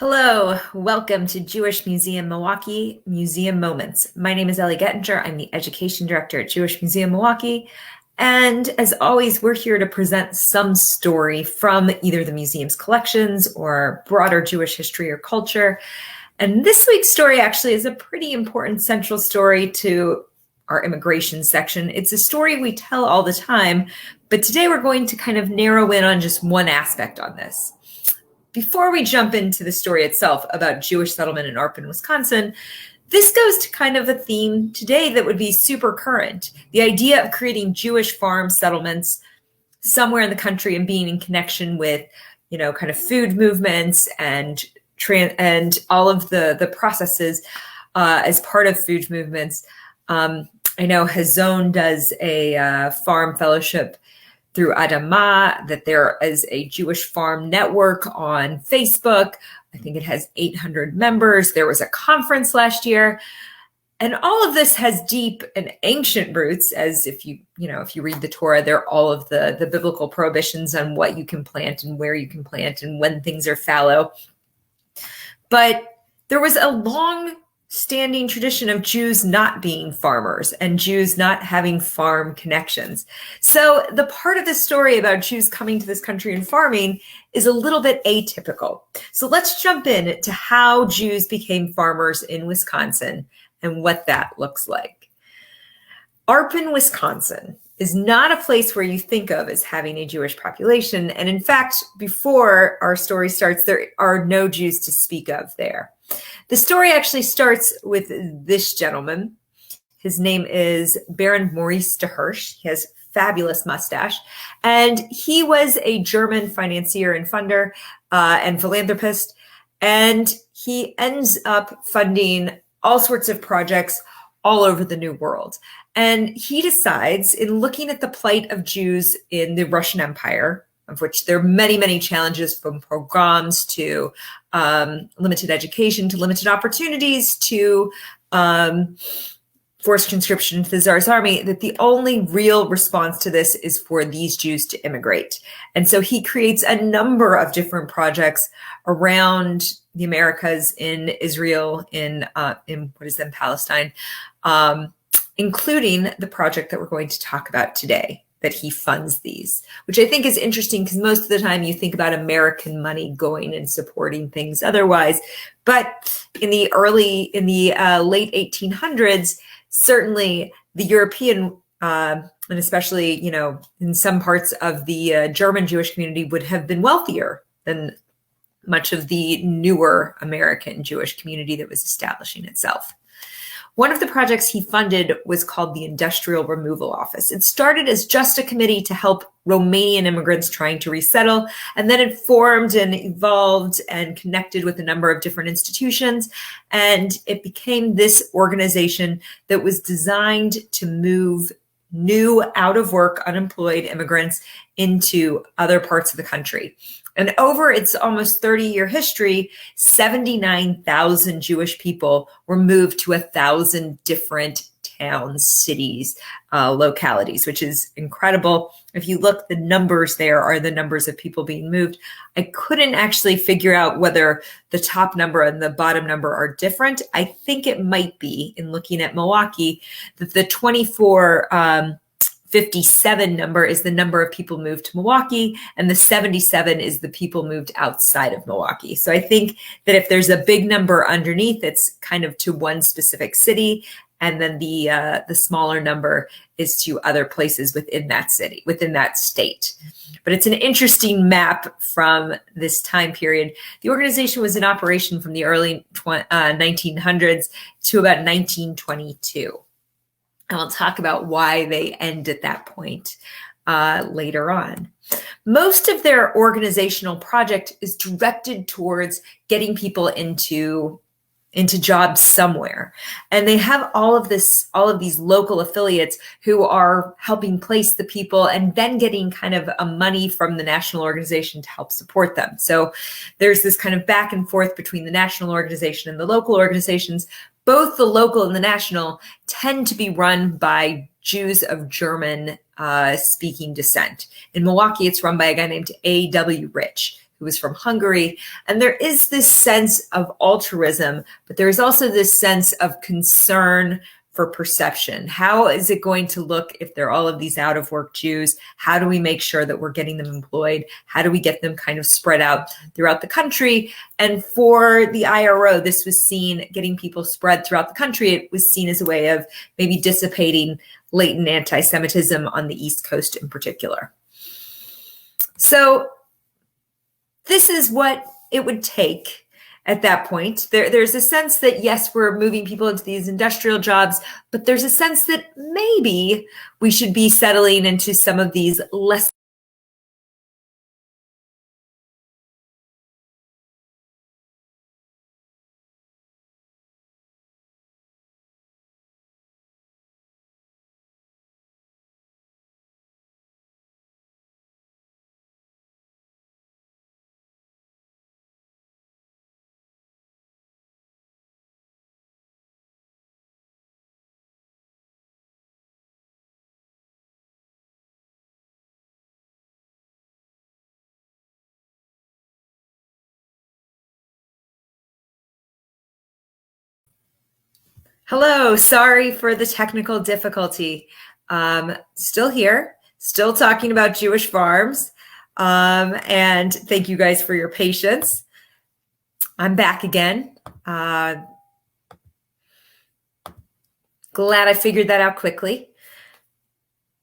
Hello, welcome to Jewish Museum Milwaukee Museum Moments. My name is Ellie Gettinger. I'm the Education Director at Jewish Museum Milwaukee. And as always, we're here to present some story from either the museum's collections or broader Jewish history or culture. And this week's story actually is a pretty important central story to our immigration section. It's a story we tell all the time, but today we're going to kind of narrow in on just one aspect on this. Before we jump into the story itself about Jewish settlement in Arpin, Wisconsin, this goes to kind of a theme today that would be super current. The idea of creating Jewish farm settlements somewhere in the country and being in connection with, kind of food movements and all of the processes as part of food movements. I know Hazon does a farm fellowship through Adamah, that there is a Jewish farm network on Facebook. I think it has 800 members. There was a conference last year. And all of this has deep and ancient roots, as if you read the Torah, there are all of the biblical prohibitions on what you can plant and where you can plant and when things are fallow. But there was a long-standing tradition of Jews not being farmers and Jews not having farm connections. So the part of the story about Jews coming to this country and farming is a little bit atypical. So let's jump in to how Jews became farmers in Wisconsin and what that looks like. Arpin, Wisconsin is not a place where you think of as having a Jewish population. And in fact, before our story starts, there are no Jews to speak of there. The story actually starts with this gentleman. His name is Baron Maurice de Hirsch. He has fabulous mustache. And he was a German financier and funder and philanthropist. And he ends up funding all sorts of projects all over the New World. And he decides, in looking at the plight of Jews in the Russian Empire, of which there are many, many challenges, from pogroms to limited education, to limited opportunities, to forced conscription into the Tsar's army, that the only real response to this is for these Jews to immigrate. And so he creates a number of different projects around the Americas, in Israel, in what is then Palestine, including the project that we're going to talk about today, that he funds these, which I think is interesting because most of the time you think about American money going and supporting things otherwise. But in the late 1800s, certainly the European, and especially, in some parts of the German Jewish community, would have been wealthier than much of the newer American Jewish community that was establishing itself. One of the projects he funded was called the Industrial Removal Office. It started as just a committee to help Romanian immigrants trying to resettle, and then it formed and evolved and connected with a number of different institutions, and it became this organization that was designed to move new, out-of-work, unemployed immigrants into other parts of the country. And over its almost 30-year history, 79,000 Jewish people were moved to 1,000 different towns, cities, localities, which is incredible. If you look, the numbers there are the numbers of people being moved. I couldn't actually figure out whether the top number and the bottom number are different. I think it might be, in looking at Milwaukee, that the 2457 number is the number of people moved to Milwaukee, and the 77 is the people moved outside of Milwaukee. So I think that if there's a big number underneath, it's kind of to one specific city, and then the smaller number is to other places within that city, within that state. But it's an interesting map from this time period. The organization was in operation from the early 1900s to about 1922. And I'll talk about why they end at that point later on. Most of their organizational project is directed towards getting people into jobs somewhere. And they have all of these local affiliates who are helping place the people and then getting kind of a money from the national organization to help support them. So there's this kind of back and forth between the national organization and the local organizations. Both the local and the national tend to be run by Jews of German speaking descent. In Milwaukee, it's run by a guy named A.W. Rich, who was from Hungary. And there is this sense of altruism, but there is also this sense of concern for perception. How is it going to look if there are all of these out of work Jews? How do we make sure that we're getting them employed? How do we get them kind of spread out throughout the country? And for the IRO, this was seen, getting people spread throughout the country, it was seen as a way of maybe dissipating latent anti-Semitism on the East Coast in particular. So this is what it would take at that point. There's a sense that, yes, we're moving people into these industrial jobs, but there's a sense that maybe we should be settling into some of these less Hello, sorry for the technical difficulty. Still here, still talking about Jewish farms, and thank you guys for your patience. I'm back again. Glad I figured that out quickly.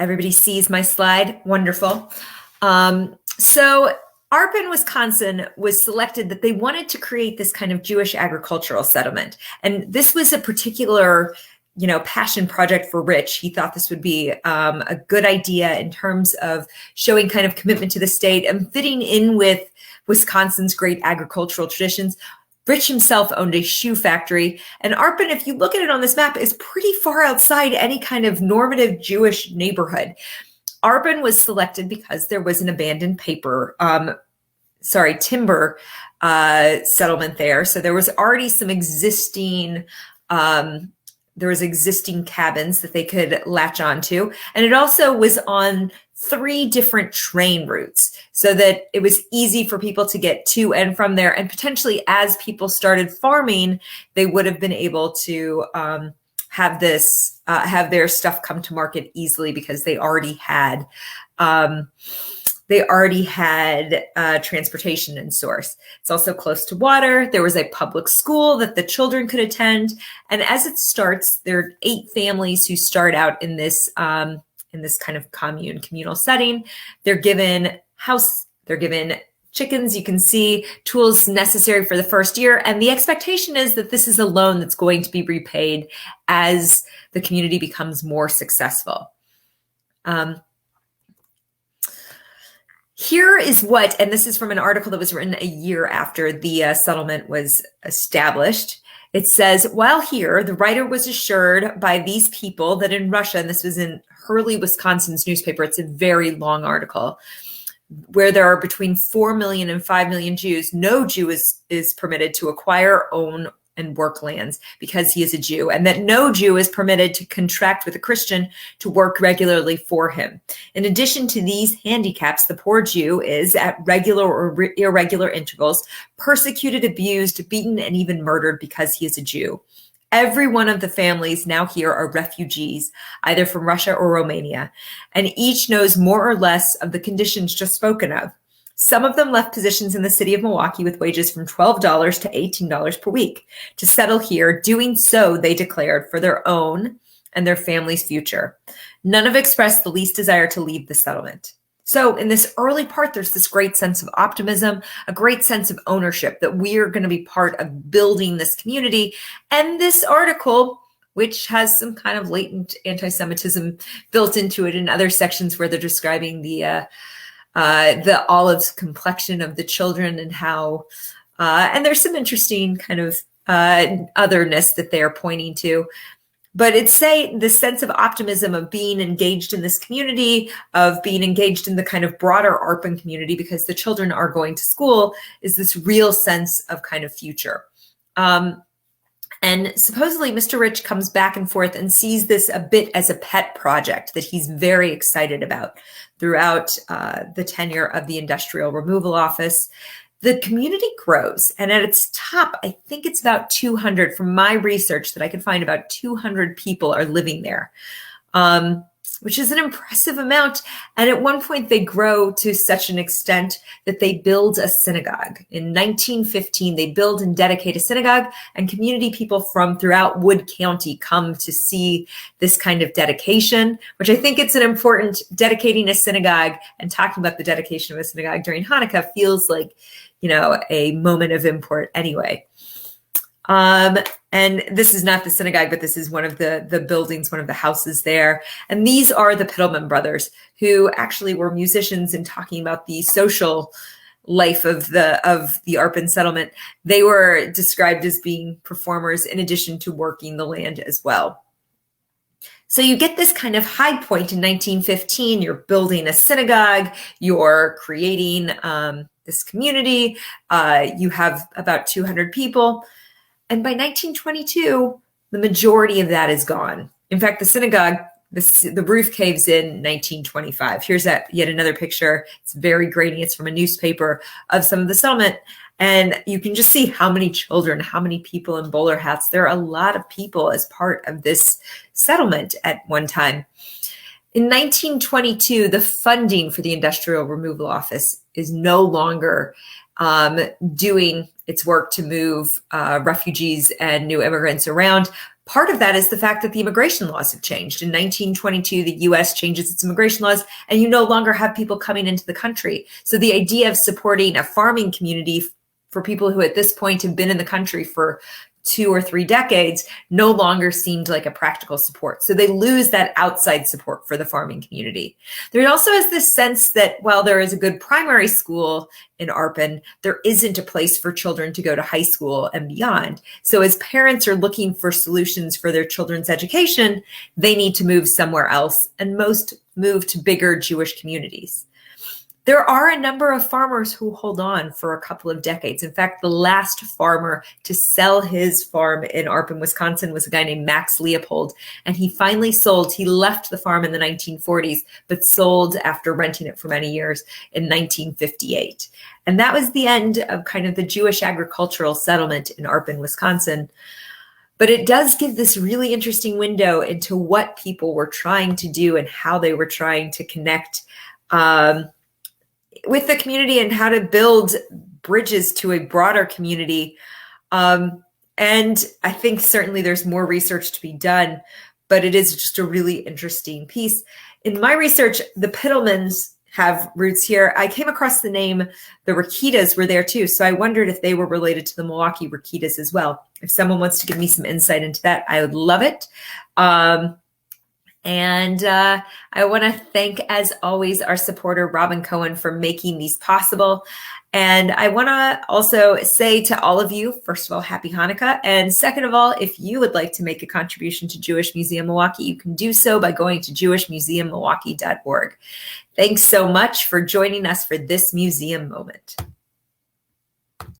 Everybody sees my slide, wonderful. So Arpin, Wisconsin was selected that they wanted to create this kind of Jewish agricultural settlement. And this was a particular, passion project for Rich. He thought this would be a good idea in terms of showing kind of commitment to the state and fitting in with Wisconsin's great agricultural traditions. Rich himself owned a shoe factory. And Arpin, if you look at it on this map, is pretty far outside any kind of normative Jewish neighborhood. Arpin was selected because there was an abandoned timber settlement there. So there was already some existing cabins that they could latch onto. And it also was on 3 different train routes so that it was easy for people to get to and from there. And potentially as people started farming, they would have been able to have their stuff come to market easily because they already had transportation and source. It's also close to water. There was a public school that the children could attend. And as it starts, there are 8 families who start out in this kind of communal setting. They're given chickens, you can see, tools necessary for the first year. And the expectation is that this is a loan that's going to be repaid as the community becomes more successful. Here is and this is from an article that was written a year after the settlement was established. It says, while here, the writer was assured by these people that in Russia, and this was in Hurley, Wisconsin's newspaper, it's a very long article, where there are between 4 million and 5 million Jews, no Jew is permitted to acquire, own, and work lands because he is a Jew, and that no Jew is permitted to contract with a Christian to work regularly for him. In addition to these handicaps, the poor Jew is, at regular or irregular intervals, persecuted, abused, beaten, and even murdered because he is a Jew. Every one of the families now here are refugees, either from Russia or Romania, and each knows more or less of the conditions just spoken of. Some of them left positions in the city of Milwaukee with wages from $12 to $18 per week to settle here. Doing so, they declared, for their own and their family's future. None have expressed the least desire to leave the settlement. So in this early part, there's this great sense of optimism, a great sense of ownership that we are going to be part of building this community. And this article, which has some kind of latent anti-Semitism built into it in other sections where they're describing the olive complexion of the children and how, and there's some interesting kind of otherness that they are pointing to. But it's the sense of optimism of being engaged in this community, of being engaged in the kind of broader Arpin community because the children are going to school, is this real sense of kind of future. And supposedly Mr. Rich comes back and forth and sees this a bit as a pet project that he's very excited about throughout the tenure of the Industrial Removal Office. the community grows. And at its top, I think it's about 200, from my research that I could find, about 200 people are living there, which is an impressive amount. And at one point, they grow to such an extent that they build a synagogue. In 1915, they build and dedicate a synagogue, and community people from throughout Wood County come to see this kind of dedication, which I think it's an important, dedicating a synagogue and talking about the dedication of a synagogue during Hanukkah feels like, a moment of import anyway. And this is not the synagogue, but this is one of the buildings, one of the houses there. And these are the Piddleman brothers, who actually were musicians in talking about the social life of the Arpin settlement. They were described as being performers in addition to working the land as well. So you get this kind of high point in 1915. You're building a synagogue, you're creating this community, you have about 200 people. And by 1922, the majority of that is gone. In fact, the synagogue, the roof caves in 1925. Here's yet another picture. It's very grainy. It's from a newspaper of some of the settlement. And you can just see how many children, how many people in bowler hats. There are a lot of people as part of this settlement at one time. In 1922, the funding for the Industrial Removal Office is no longer doing its work to move refugees and new immigrants around. Part of that is the fact that the immigration laws have changed. In 1922, the U.S. changes its immigration laws, and you no longer have people coming into the country. So the idea of supporting a farming community for people who at this point have been in the country for 2 or 3 decades no longer seemed like a practical support. So they lose that outside support for the farming community. There also is this sense that while there is a good primary school in Arpin, there isn't a place for children to go to high school and beyond. So as parents are looking for solutions for their children's education, they need to move somewhere else, and most move to bigger Jewish communities. There are a number of farmers who hold on for a couple of decades. In fact, the last farmer to sell his farm in Arpin, Wisconsin, was a guy named Max Leopold. And he finally sold. He left the farm in the 1940s, but sold after renting it for many years in 1958. And that was the end of kind of the Jewish agricultural settlement in Arpin, Wisconsin. But it does give this really interesting window into what people were trying to do and how they were trying to connect with the community and how to build bridges to a broader community. And I think certainly there's more research to be done, but it is just a really interesting piece. In my research, the Piddlemans have roots here. I came across the name, the Rakitas were there too. So I wondered if they were related to the Milwaukee Rakitas as well. If someone wants to give me some insight into that, I would love it. And I want to thank, as always, our supporter, Robin Cohen, for making these possible. And I want to also say to all of you, first of all, happy Hanukkah. And second of all, if you would like to make a contribution to Jewish Museum Milwaukee, you can do so by going to jewishmuseummilwaukee.org. Thanks so much for joining us for this museum moment.